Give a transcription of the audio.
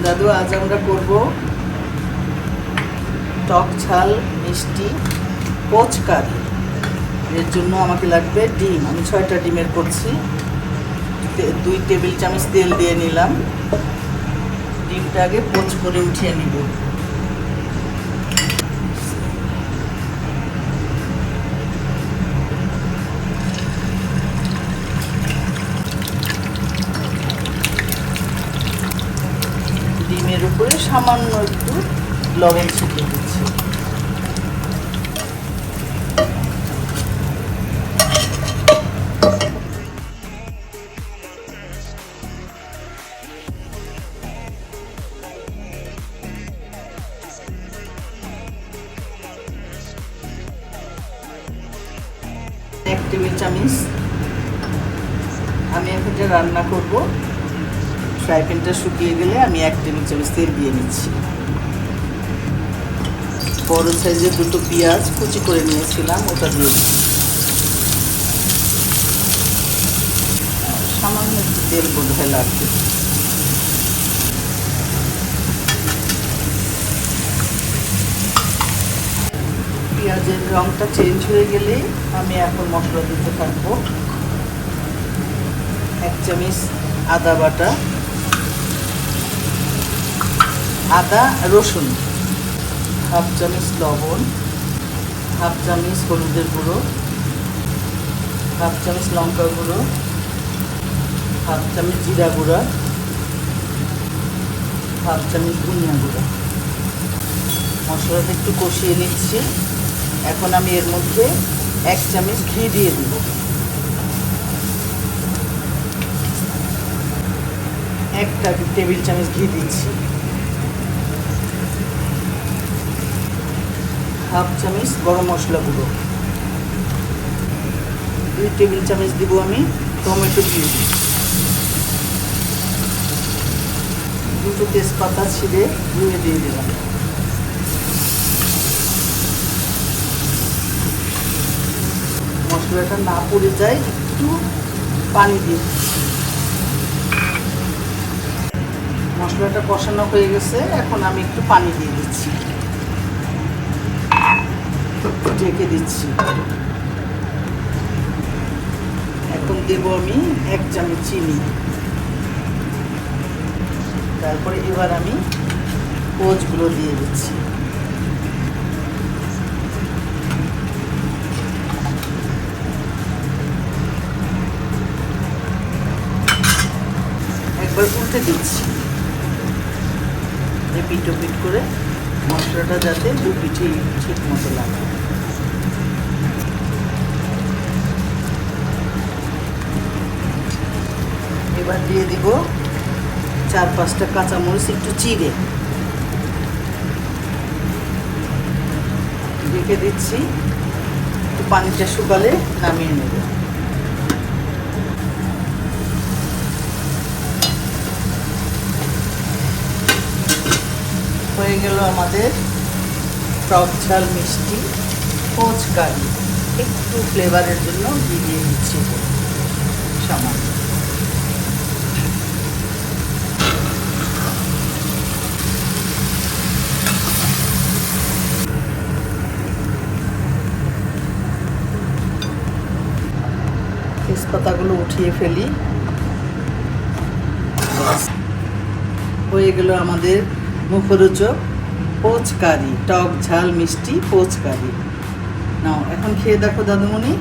দাদু, আজ আমরা করব টক ঝাল মিষ্টি পোচ কারি। এর জন্য আমাকে লাগবে ডিম। আমি 6টা ডিমের করছি। 2 টেবিল চামচ তেল দিয়ে নিলাম। ডিমটা আগে পোচ করে উঠিয়ে নিব। ডিমের উপরে সামান্য একটু লবণ ছিটিয়ে দিচ্ছি। এক টেবিল চামচ আমি এখন যে রান্না করব, ফ্রাই প্যানটা শুকিয়ে গেলে আমি 1 টেবিল চামচ তেল দিয়ে নিচ্ছি। বড় সাইজের 2টো পেঁয়াজ কুচি করে নিয়েছিলাম, ওটা দিয়ে দিচ্ছি। সামান্য একটু তেল বোধহয় লাগবে। পেঁয়াজের রঙটা চেঞ্জ হয়ে গেলে আমি এখন মশলা দিতে থাকবো। 1 চামচ আদা বাটা, আদা রসুন, 1/2 চামচ লবণ, 1/2 চামচ হলুদের গুঁড়ো, 1/2 চামচ লঙ্কা গুঁড়ো, 1/2 চামচ জিরা গুঁড়া, 1/2 চামচ ধনিয়া গুঁড়া। মশলাটা একটু কষিয়ে নিচ্ছি। এখন আমি এর মধ্যে 1 চামচ ঘি দিয়ে দিব। 1 টেবিল চামচ ঘি দিচ্ছি। 1/2 চামচ গরম মশলা গুঁড়ো, 2 টেবিল চামচ দিব আমি টমেটো পিউরি, 2টো তেজপাতা ছিঁড়ে ধুয়ে দিয়ে দিলাম। মশলাটা না পুড়ে যায় একটু পানি দিয়ে। মশলাটা কষানো হয়ে গেছে, এখন আমি একটু পানি দিয়ে দিচ্ছি, ঢেকে দিচ্ছি। এখন দেব আমি 1 চামচ চিনি। তারপরে এবার আমি পোচগুলো দিয়ে দিচ্ছি। একবার উল্টে দিচ্ছি, এপিট ওপিট করে মশলাটা যাতে 2 পিঠে ঠিক মতো লাগে। এবার দিয়ে দিব 4-5টা কাঁচামরিচ একটু চিড়ে। রেখে দিচ্ছি, একটু পানিটা শুকালে নামিয়ে নেব। হয়ে গেল আমাদের টক ঝাল মিষ্টি পোচ কারি। একটু ফ্লেভারের জন্য ঘি দিয়ে দিচ্ছি সামান্য। তেজপাতাগুলো উঠিয়ে ফেলি। হয়ে গেল আমাদের মুখরোচক পোচ কারি, টক ঝাল মিষ্টি পোচ কারি। নাও এখন খেয়ে দেখো দাদুমণি।